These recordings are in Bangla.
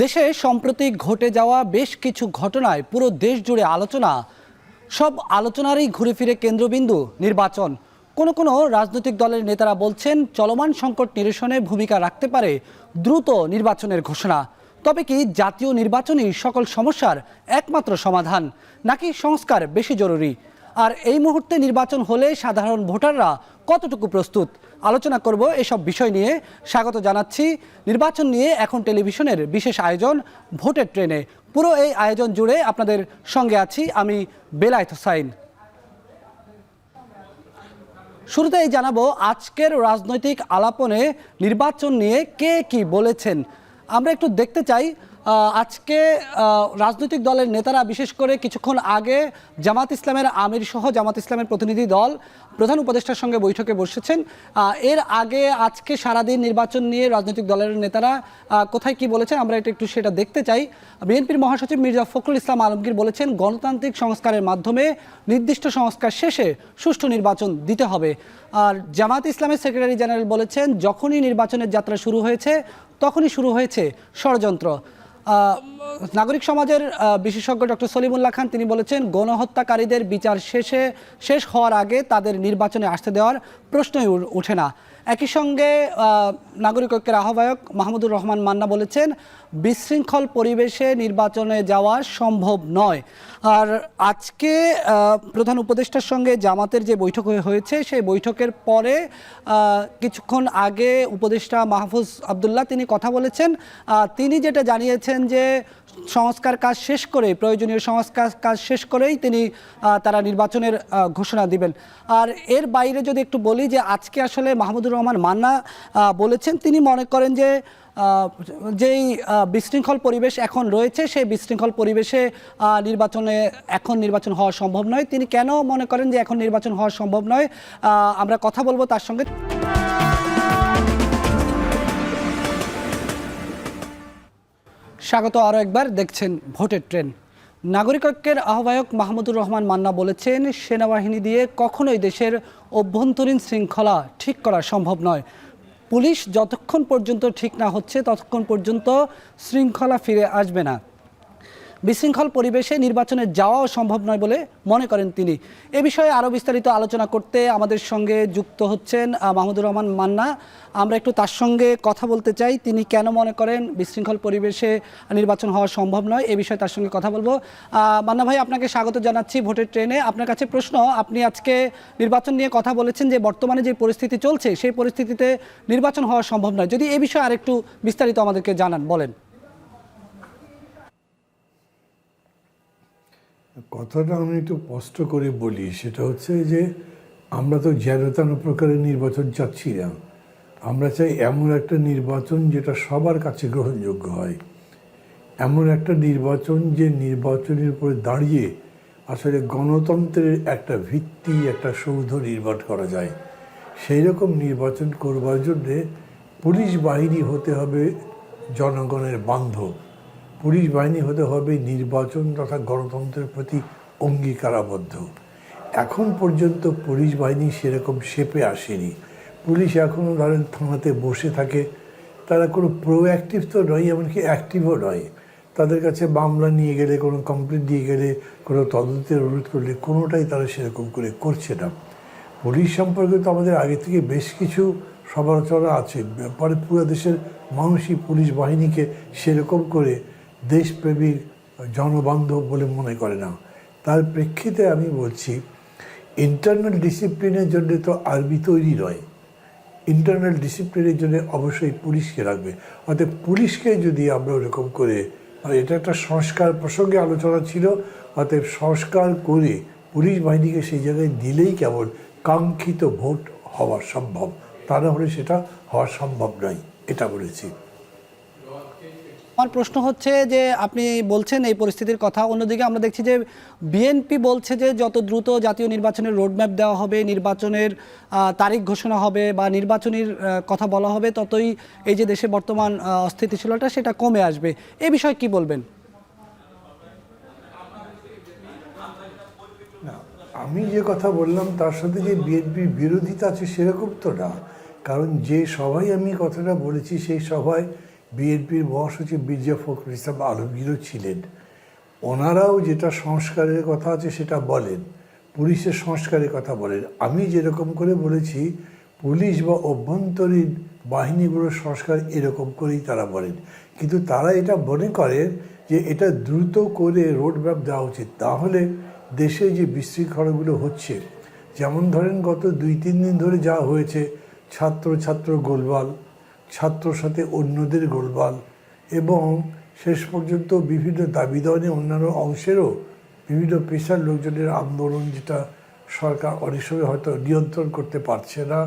দেশে সম্প্রতি ঘটে যাওয়া বেশ কিছু ঘটনায় পুরো দেশ জুড়ে আলোচনা। সব আলোচনারই ঘুরে ফিরে কেন্দ্রবিন্দু নির্বাচন। কোনো রাজনৈতিক দলের নেতারা বলছেন চলমান সংকট নিরসনে ভূমিকা রাখতে পারে দ্রুত নির্বাচনের ঘোষণা। তবে কি জাতীয় নির্বাচনই সকল সমস্যার একমাত্র সমাধান, নাকি সংস্কার বেশি জরুরি? আর এই মুহূর্তে নির্বাচন হলে সাধারণ ভোটাররা কতটুকু প্রস্তুত? আলোচনা করব এসব বিষয় নিয়ে। স্বাগত জানাচ্ছি নির্বাচন নিয়ে এখন টেলিভিশনের বিশেষ আয়োজন ভোটের ট্রেনে। পুরো এই আয়োজন জুড়ে আপনাদের সঙ্গে আছি আমি বেলায়েত হোসাইন। শুরুতেই জানাবো আজকের রাজনৈতিক আলাপনে নির্বাচন নিয়ে কে কি বলেছেন। আমরা একটু দেখতে চাই আজকে রাজনৈতিক দলের নেতারা, বিশেষ করে কিছুক্ষণ আগে জামাত ইসলামের আমির সহ জামাত ইসলামের প্রতিনিধি দল প্রধান উপদেষ্টার সঙ্গে বৈঠকে বসেছেন। এর আগে আজকে সারাদিন নির্বাচন নিয়ে রাজনৈতিক দলের নেতারা কোথায় কি বলেছেন আমরা এটা একটু সেটা দেখতে চাই। বিএনপির মহাসচিব মির্জা ফখরুল ইসলাম আলমগীর বলেছেন গণতান্ত্রিক সংস্কারের মাধ্যমে নির্দিষ্ট সংস্কার শেষে সুষ্ঠু নির্বাচন দিতে হবে। আর জামাত ইসলামের সেক্রেটারি জেনারেল বলেছেন যখনই নির্বাচনের যাত্রা শুরু হয়েছে তখনই শুরু হয়েছে ষড়যন্ত্র। নাগরিক সমাজের বিশেষজ্ঞ ডক্টর সলিমুল্লাহ খান তিনি বলেছেন গণহত্যাকারীদের বিচার শেষ হওয়ার আগে তাদের নির্বাচনে আসতে দেওয়ার প্রশ্নই ওঠে না। একই সঙ্গে নাগরিক ঐক্যের আহ্বায়ক মাহমুদুর রহমান মান্না বলেছেন বিশৃঙ্খল পরিবেশে নির্বাচনে যাওয়া সম্ভব নয়। আর আজকে প্রধান উপদেষ্টার সঙ্গে জামাতের যে বৈঠক হয়েছে সেই বৈঠকের পরে কিছুক্ষণ আগে উপদেষ্টা মাহফুজ আবদুল্লাহ তিনি কথা বলেছেন। তিনি যেটা জানিয়েছেন যে সংস্কার কাজ শেষ করে, প্রয়োজনীয় সংস্কার কাজ শেষ করেই তিনি তারা নির্বাচনের ঘোষণা দিবেন। আর এর বাইরে যদি একটু বলি যে আজকে আসলে মাহমুদুর রহমান মান্না বলেছেন তিনি মনে করেন যে যেই বিশৃঙ্খল পরিবেশ এখন রয়েছে সেই বিশৃঙ্খল পরিবেশে এখন নির্বাচন হওয়া সম্ভব নয়। তিনি কেন মনে করেন যে এখন নির্বাচন হওয়া সম্ভব নয় আমরা কথা বলবো তার সঙ্গে। স্বাগত আরও একবার, দেখছেন ভোটের ট্রেন। নাগরিক ঐক্যের আহ্বায়ক মাহমুদুর রহমান মান্না বলেছেন সেনাবাহিনী দিয়ে কখনোই দেশের অভ্যন্তরীণ শৃঙ্খলা ঠিক করা সম্ভব নয়। পুলিশ যতক্ষণ পর্যন্ত ঠিক না হচ্ছে ততক্ষণ পর্যন্ত শৃঙ্খলা ফিরে আসবে না। বিশৃঙ্খল পরিবেশে নির্বাচনে যাওয়াও সম্ভব নয় বলে মনে করেন তিনি। এ বিষয়ে আরও বিস্তারিত আলোচনা করতে আমাদের সঙ্গে যুক্ত হচ্ছেন মাহমুদুর রহমান মান্না। আমরা একটু তার সঙ্গে কথা বলতে চাই তিনি কেন মনে করেন বিশৃঙ্খল পরিবেশে নির্বাচন হওয়া সম্ভব নয়, এ বিষয়ে তার সঙ্গে কথা বলবো। মান্না ভাই, আপনাকে স্বাগত জানাচ্ছি ভোটের ট্রেনে। আপনার কাছে প্রশ্ন, আপনি আজকে নির্বাচন নিয়ে কথা বলেছেন যে বর্তমানে যে পরিস্থিতি চলছে সেই পরিস্থিতিতে নির্বাচন হওয়া সম্ভব নয়, যদি এ বিষয়ে আরেকটু বিস্তারিত আমাদেরকে জানান, বলেন। কথাটা আমি একটু স্পষ্ট করে বলি, সেটা হচ্ছে যে আমরা তো যেন প্রকারের নির্বাচন চাচ্ছি না। আমরা চাই এমন একটা নির্বাচন যেটা সবার কাছে গ্রহণযোগ্য হয়, এমন একটা নির্বাচন যে নির্বাচনের উপরে দাঁড়িয়ে আসলে গণতন্ত্রের একটা ভিত্তি, একটা সৌধ নির্মাণ করা যায়। সেই রকম নির্বাচন করবার জন্যে পুলিশ বাহিনী হতে হবে জনগণের বান্ধব, পুলিশ বাহিনী হতে হবে নির্বাচন তথা গণতন্ত্রের প্রতি অঙ্গীকারাবদ্ধ। এখন পর্যন্ত পুলিশ বাহিনী সেরকম শেপে আসেনি। পুলিশ এখনও ধরেন থানাতে বসে থাকে, তারা কোনো প্রোঅ্যাক্টিভ তো নয়, এমনকি অ্যাক্টিভও নয়। তাদের কাছে মামলা নিয়ে গেলে, কোনো কমপ্লেন্ট দিয়ে গেলে, কোনো তদন্তের অনুরোধ করলে কোনোটাই তারা সেরকম করে করছে না। পুলিশ সম্পর্কে তো আমাদের আগে থেকে বেশ কিছু সমালোচনা আছে, পরে পুরো দেশের মানুষই পুলিশ বাহিনীকে সেরকম করে দেশপ্রেমিক জনবান্ধব বলে মনে করে না। তার প্রেক্ষিতে আমি বলছি ইন্টারনাল ডিসিপ্লিনের জন্য তো আর্মি তৈরি নয়, ইন্টারনাল ডিসিপ্লিনের জন্য অবশ্যই পুলিশকে রাখবে। অর্থাৎ পুলিশকে যদি আমরা ওরকম করে, এটা একটা সংস্কার প্রসঙ্গে আলোচনা ছিল, অতএব সংস্কার করে পুলিশ বাহিনীকে সেই জায়গায় দিলেই কেবল কাঙ্ক্ষিত ভোট হওয়া সম্ভব, তা না হলে সেটা হওয়া সম্ভব নয়, এটা বলেছি। আমার প্রশ্ন হচ্ছে যে আপনি বলছেন এই পরিস্থিতির কথা, অন্যদিকে আমরা দেখছি যে বিএনপি বলছে যে যত দ্রুত জাতীয় নির্বাচনের রোডম্যাপ দেওয়া হবে, নির্বাচনের তারিখ ঘোষণা হবে বা নির্বাচনের কথা বলা হবে, ততই এই যে দেশে বর্তমান অস্থিতিশীলতা সেটা কমে আসবে। এ বিষয়ে কি বলবেন? না, আমি যে কথা বললাম তার সাথে যে বিএনপির বিরোধিতা আছে সেরকম তো না। কারণ যে সভায় আমি কথাটা বলেছি সেই সভায় বিএনপির মহাসচিব মির্জা ফখরুল ইসলাম আলমগীরও ছিলেন। ওনারাও যেটা সংস্কারের কথা আছে সেটা বলেন, পুলিশের সংস্কারের কথা বলেন। আমি যেরকম করে বলেছি পুলিশ বা অভ্যন্তরীণ বাহিনীগুলোর সংস্কার এরকম করেই তারা বলেন, কিন্তু তারা এটা মনে করেন যে এটা দ্রুত করে রোডম্যাপ দেওয়া উচিত। তাহলে দেশে যে বিশৃঙ্খলাগুলো হচ্ছে, যেমন ধরেন গত 2-3 দিন ধরে যা হয়েছে, ছাত্র গোলমাল, ছাত্রর সাথে অন্যদের গোলমাল, এবং শেষ পর্যন্ত বিভিন্ন দাবি দাওয়া নিয়ে অন্যান্য অংশেরও বিভিন্ন পেশার লোকজনের আন্দোলন, যেটা সরকার অনেক সময় হয়তো নিয়ন্ত্রণ করতে পারছে না,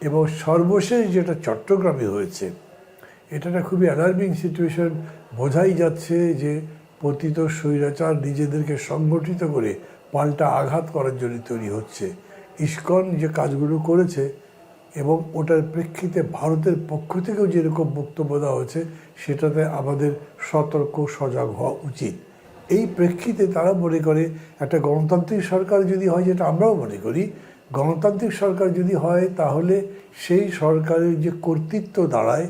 এবং সর্বশেষ যেটা চট্টগ্রামে হয়েছে, এটা একটা খুবই অ্যালার্মিং সিচুয়েশন। বোঝাই যাচ্ছে যে পতিত স্বৈরাচার নিজেদেরকে সংগঠিত করে পাল্টা আঘাত করার জন্য তৈরি হচ্ছে। ইসকন যে কাজগুলো করেছে এবং ওটার প্রেক্ষিতে ভারতের পক্ষ থেকেও যেরকম বক্তব্য দেওয়া হয়েছে, সেটাতে আমাদের সতর্ক সজাগ হওয়া উচিত। এই প্রেক্ষিতে তারা মনে করে একটা গণতান্ত্রিক সরকার যদি হয়, যেটা আমরাও মনে করি, গণতান্ত্রিক সরকার যদি হয় তাহলে সেই সরকারের যে কর্তৃত্ব দাঁড়ায়,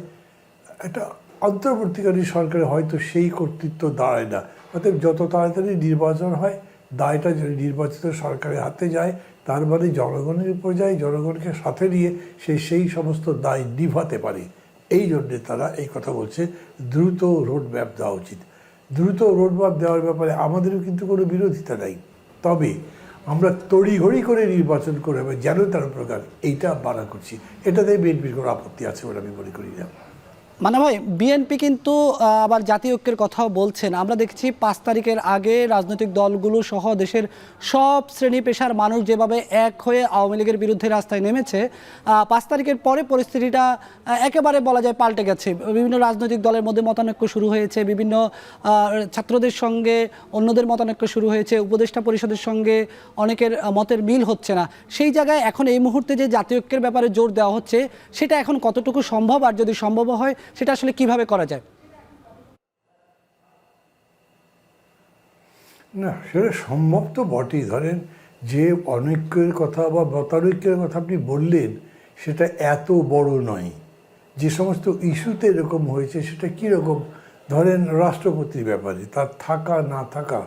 একটা অন্তর্বর্তীকালীন সরকারে হয়তো সেই কর্তৃত্ব দাঁড়ায় না। অতএব যত তাড়াতাড়ি নির্বাচন হয়, দায়টা যদি নির্বাচিত সরকারের হাতে যায়, তার মানে জনগণের উপর যায়, জনগণকে সাথে নিয়ে সেই সমস্ত দায় নিভাতে পারে। এই জন্যে তারা এই কথা বলছে দ্রুত রোডম্যাপ দেওয়া উচিত। দ্রুত রোডম্যাপ দেওয়ার ব্যাপারে আমাদেরও কিন্তু কোনো বিরোধিতা নাই, তবে আমরা তড়িঘড়ি করে নির্বাচন করে যেন তার প্রকার এইটা বানা করছি, এটাতে বিএনপির কোনো আপত্তি আছে বলে আমি মনে করি না। মানে ভাই, বিএনপি কিন্তু আবার জাতীয় ঐক্যের কথাও বলছেন। আমরা দেখছি 5 তারিখের আগে রাজনৈতিক দলগুলো সহ দেশের সব শ্রেণী পেশার মানুষ যেভাবে এক হয়ে আওয়ামী লীগের বিরুদ্ধে রাস্তায় নেমেছে, 5 তারিখের পরে পরিস্থিতিটা একেবারে বলা যায় পাল্টে গেছে। বিভিন্ন রাজনৈতিক দলের মধ্যে মতানৈক্য শুরু হয়েছে, বিভিন্ন ছাত্রদের সঙ্গে অন্যদের মতানৈক্য শুরু হয়েছে, উপদেষ্টা পরিষদের সঙ্গে অনেকের মতের মিল হচ্ছে না। সেই জায়গায় এখন এই মুহূর্তে যে জাতীয় ঐক্যের ব্যাপারে জোর দেওয়া হচ্ছে, সেটা এখন কতটুকু সম্ভব, আর যদি সম্ভব হয় সেটা আসলে কিভাবে করা যায়? না, সেটা সম্ভব তো বটেই। ধরেন যে অনৈক্যের কথা বা মতানৈক্যের কথা আপনি বললেন, সেটা এত বড় নয়। যে সমস্ত ইস্যুতে এরকম হয়েছে সেটা কীরকম, ধরেন রাষ্ট্রপতির ব্যাপারে তার থাকা না থাকা,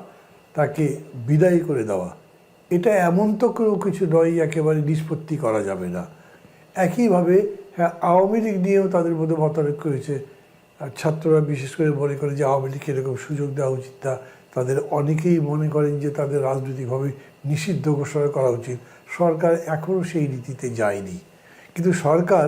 তাকে বিদায় করে দেওয়া, এটা এমন তো কোনো কিছু নয় একেবারে নিষ্পত্তি করা যাবে না। একইভাবে হ্যাঁ, আওয়ামী লীগ নিয়েও তাদের মধ্যে মতানৈক্য হয়েছে। আর ছাত্ররা বিশেষ করে মনে করে যে আওয়ামী লীগকে এরকম সুযোগ দেওয়া উচিত না। তাদের অনেকেই মনে করেন যে তাদের রাজনৈতিকভাবে নিষিদ্ধ ঘোষণা করা উচিত। সরকার এখনও সেই নীতিতে যায়নি, কিন্তু সরকার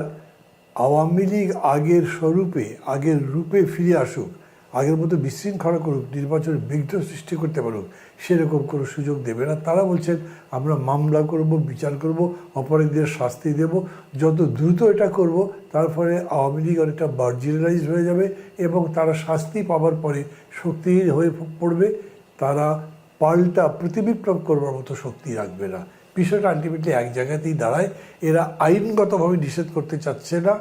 আওয়ামী লীগ আগের স্বরূপে, আগের রূপে ফিরে আসুক, আগের মতো বিশৃঙ্খলা করুক, নির্বাচনে বিঘ্ন সৃষ্টি করতে পারুক, সেরকম কোনো সুযোগ দেবে না। তারা বলছেন আমরা মামলা করব, বিচার করব, অপরাধীদের শাস্তি দেব, যত দ্রুত এটা করব তার ফলে আওয়ামী লীগ অনেকটা মার্জিনালাইজ হয়ে যাবে এবং তারা শাস্তি পাওয়ার পরে শক্তিহীন হয়ে পড়বে। তারা পাল্টা প্রতিবিপ্লব করবার মতো শক্তি রাখবে না। বিষয়টা আলটিমেটলি এক জায়গাতেই দাঁড়ায়। এরা আইনগতভাবে নিষেধ করতে চাচ্ছে না,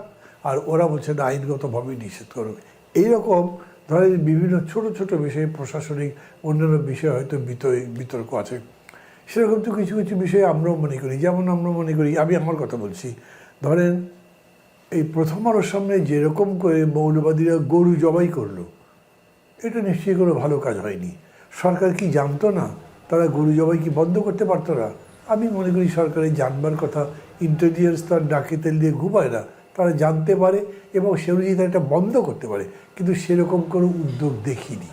আর ওরা বলছে না আইনগতভাবে নিষেধ করবে। এইরকম ধরেন বিভিন্ন ছোট ছোট বিষয়ে, প্রশাসনিক অন্যান্য বিষয়ে হয়তো বিতর্ক আছে। সেরকম তো কিছু কিছু বিষয়ে আমরাও মনে করি। যেমন আমরা মনে করি, আমি আমার কথা বলছি, ধরেন এই প্রথম আলোর সামনে যেরকম করে মৌলবাদীরা গরু জবাই করলো, এটা নিশ্চয়ই কোনো ভালো কাজ হয়নি। সরকার কি জানতো না তারা গরু জবাই কি বন্ধ করতে পারতো না? আমি মনে করি সরকারের জানবার কথা। ইন্টেলিজেন্স তার ডাকে তেল দিয়ে ঘুমায় না, তারা জানতে পারে এবং সে অনুযায়ী তারা এটা বন্ধ করতে পারে, কিন্তু সেরকম কোনো উদ্যোগ দেখিনি।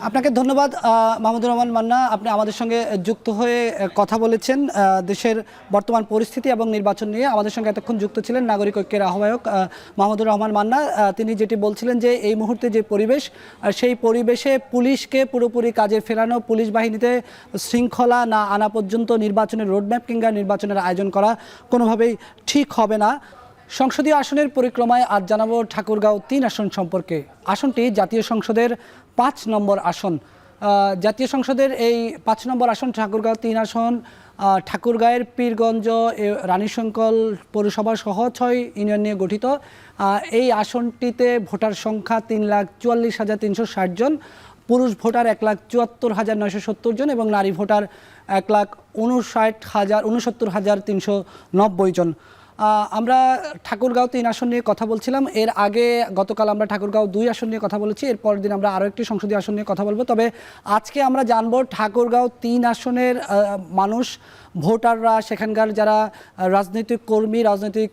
আপনাকে ধন্যবাদ মাহমুদুর রহমান মান্না, আপনি আমাদের সঙ্গে যুক্ত হয়ে কথা বলেছেন দেশের বর্তমান পরিস্থিতি এবং নির্বাচন নিয়ে। আমাদের সঙ্গে এতক্ষণ যুক্ত ছিলেন নাগরিক ঐক্যের আহ্বায়ক মাহমুদুর রহমান মান্না। তিনি যেটি বলছিলেন যে এই মুহূর্তে যে পরিবেশ, সেই পরিবেশে পুলিশকে পুরোপুরি কাজে ফেরানো, পুলিশ বাহিনীতে শৃঙ্খলা না আনা পর্যন্ত নির্বাচনের রোডম্যাপ কিংবা নির্বাচনের আয়োজন করা কোনোভাবেই ঠিক হবে না। সংসদীয় আসনের পরিক্রমায় আজ জানাবো ঠাকুরগাঁও 3 আসন সম্পর্কে। আসনটি জাতীয় সংসদের 5 নম্বর আসন। জাতীয় সংসদের এই 5 নম্বর আসন ঠাকুরগাঁও 3 আসন ঠাকুরগাঁয়ের পীরগঞ্জ, রানীশঙ্কল পৌরসভা সহ 6 ইউনিয়ন নিয়ে গঠিত। এই আসনটিতে ভোটার সংখ্যা 3,44,360 জন, পুরুষ ভোটার 1,74,970 জন এবং নারী ভোটার 1,69,390 জন। আমরা ঠাকুরগাঁও 3 আসন নিয়ে কথা বলছিলাম। এর আগে গতকাল আমরা ঠাকুরগাঁও 2 আসন নিয়ে কথা বলেছি, এর পরের দিন আমরা আরও একটি সংসদীয় আসন নিয়ে কথা বলবো। তবে আজকে আমরা জানবো ঠাকুরগাঁও 3 আসনের মানুষ, ভোটাররা, সেখানকার যারা রাজনৈতিক কর্মী, রাজনৈতিক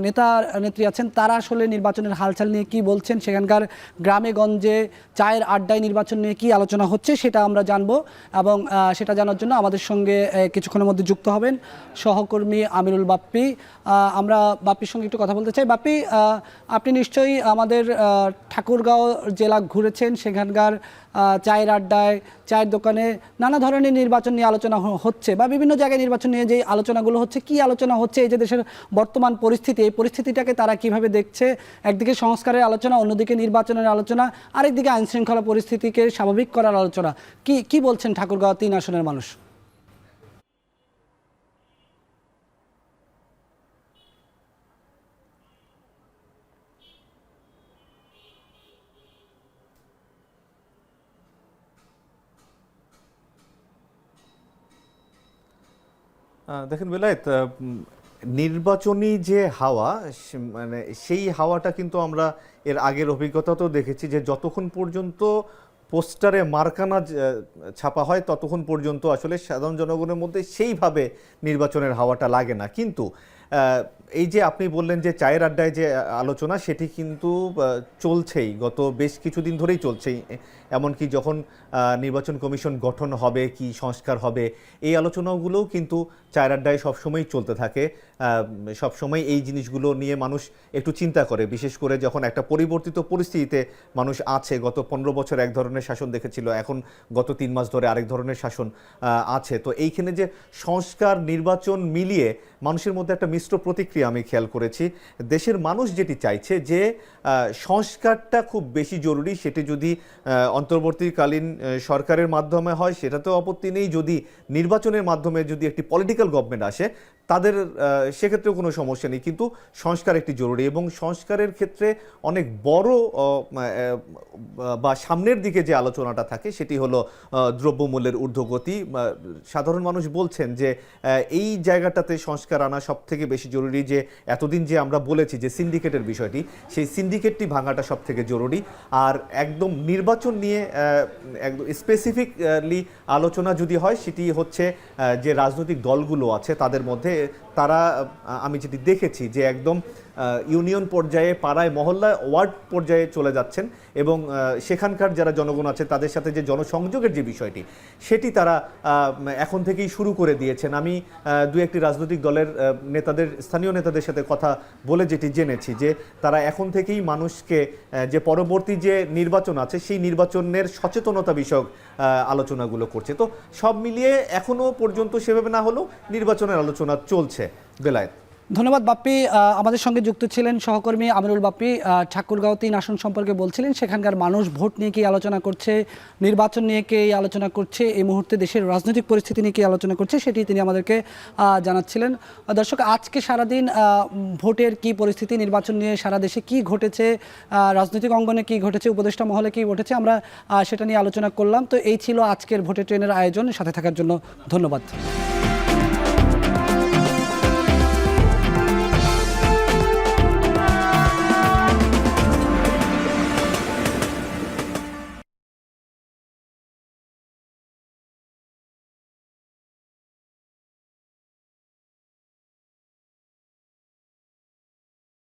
নেতা নেত্রী আছেন, তারা আসলে নির্বাচনের হালচাল নিয়ে কি বলছেন, সেখানকার গ্রামে গঞ্জে চায়ের আড্ডায় নির্বাচন নিয়ে কি আলোচনা হচ্ছে সেটা আমরা জানবো। এবং সেটা জানার জন্য আমাদের সঙ্গে কিছুক্ষণের মধ্যে যুক্ত হবেন সহকর্মী আমিরুল বাপ্পি। আমরা বাপ্পির সঙ্গে একটু কথা বলতে চাই। বাপ্পি, আপনি নিশ্চয়ই আমাদের ঠাকুরগাঁও জেলা ঘুরেছেন, সেখানকার চায়ের আড্ডায়, চায়ের দোকানে নানা ধরনের নির্বাচন নিয়ে আলোচনা হচ্ছে, বা বিভিন্ন জায়গায় নির্বাচন নিয়ে যে আলোচনাগুলো হচ্ছে, কি আলোচনা হচ্ছে, এই যে দেশের বর্তমান পরিস্থিতি, এই পরিস্থিতিটাকে তারা কিভাবে দেখছে? একদিকে সংস্কারের আলোচনা, অন্যদিকে নির্বাচনের আলোচনা, আরেকদিকে আইনশৃঙ্খলা পরিস্থিতিকে স্বাভাবিক করার আলোচনা। কি বলছেন ঠাকুরগাঁও 3 আসনের মানুষ? দেখেন বেলায়েত, নির্বাচনী যে হাওয়া, মানে সেই হাওয়াটা কিন্তু আমরা এর আগের অভিজ্ঞতাতেও দেখেছি যে যতক্ষণ পর্যন্ত পোস্টারে মার্কানা ছাপা হয় ততক্ষণ পর্যন্ত আসলে সাধারণ জনগণের মধ্যে সেইভাবে নির্বাচনের হাওয়াটা লাগে না। কিন্তু এই যে আপনি বললেন যে চায়ের আড্ডায় যে আলোচনা, সেটি কিন্তু চলছেই, গত বেশ কিছুদিন ধরেই চলছেই। এমনকি যখন নির্বাচন কমিশন গঠন হবে, কি সংস্কার হবে, এই আলোচনাগুলোও কিন্তু চায়ের আড্ডায় সবসময়ই চলতে থাকে। সবসময় এই জিনিসগুলো নিয়ে মানুষ একটু চিন্তা করে, বিশেষ করে যখন একটা পরিবর্তিত পরিস্থিতিতে মানুষ আছে। গত 15 বছর এক ধরনের শাসন দেখেছিল, এখন গত 3 মাস ধরে আরেক ধরনের শাসন আছে। তো এইখানে যে সংস্কার নির্বাচন মিলিয়ে মানুষের মধ্যে একটা মিশ্র প্রতিক্রিয়া আমি খেয়াল করেছি। দেশের মানুষ যেটি চাইছে যে সংস্কারটা খুব বেশি জরুরি, সেটি যদি অন্তর্বর্তীকালীন সরকারের মাধ্যমে হয় সেটাতেও আপত্তি নেই, যদি নির্বাচনের মাধ্যমে যদি একটি পলিটিক্যাল গভর্নমেন্ট আসে তাদের সেক্ষেত্রেও কোনো সমস্যা নেই, কিন্তু সংস্কার একটি জরুরি। এবং সংস্কারের ক্ষেত্রে অনেক বড় বা সামনের দিকে যে আলোচনাটা থাকে সেটি হলো দ্রব্যমূল্যের ঊর্ধ্বগতি। সাধারণ মানুষ বলছেন যে এই জায়গাটাতে সংস্কার আনা সব থেকে বেশি জরুরি। যে এতদিন যে আমরা বলেছি যে সিন্ডিকেটের বিষয়টি, সেই সিন্ডিকেটটি ভাঙাটা সব থেকে জরুরি। আর একদম নির্বাচন নিয়ে একদম স্পেসিফিকলি আলোচনা যদি হয়, সেটি হচ্ছে যে রাজনৈতিক দলগুলো আছে তাদের মধ্যে, তারা আমি যেটি দেখেছি যে একদম ইউনিয়ন পর্যায়ে, পাড়ায়, মহল্লায়, ওয়ার্ড পর্যায়ে চলে যাচ্ছেন এবং সেখানকার যারা জনগণ আছে তাদের সাথে যে জনসংযোগের যে বিষয়টি, সেটি তারা এখন থেকেই শুরু করে দিয়েছেন। আমি দু একটি রাজনৈতিক দলের নেতাদের, স্থানীয় নেতাদের সাথে কথা বলে যেটি জেনেছি যে তারা এখন থেকেই মানুষকে যে পরবর্তী যে নির্বাচন আছে সেই নির্বাচনের সচেতনতা বিষয়ক আলোচনাগুলো করছে। তো সব মিলিয়ে এখনো পর্যন্ত সেভাবে না হলেও নির্বাচনের আলোচনা চলছে। বেলায়েত, ধন্যবাদ বাপ্পি। আমাদের সঙ্গে যুক্ত ছিলেন সহকর্মী আমিরুল বাপ্পি। ঠাকুরগাঁও 3 আসন সম্পর্কে বলছিলেন, সেখানকার মানুষ ভোট নিয়ে কি আলোচনা করছে, নির্বাচন নিয়ে কে আলোচনা করছে, এই মুহূর্তে দেশের রাজনৈতিক পরিস্থিতি নিয়ে কি আলোচনা করছে, সেটি তিনি আমাদেরকে জানাচ্ছিলেন। দর্শক, আজকে সারাদিন ভোটের কি পরিস্থিতি, নির্বাচন নিয়ে সারা দেশে কি ঘটেছে, রাজনৈতিক অঙ্গনে কি ঘটেছে, উপদেষ্টা মহলে কি ঘটেছে, আমরা সেটা নিয়ে আলোচনা করলাম। তো এই ছিল আজকের ভোটের ট্রেনের আয়োজন। সাথে থাকার জন্য ধন্যবাদ।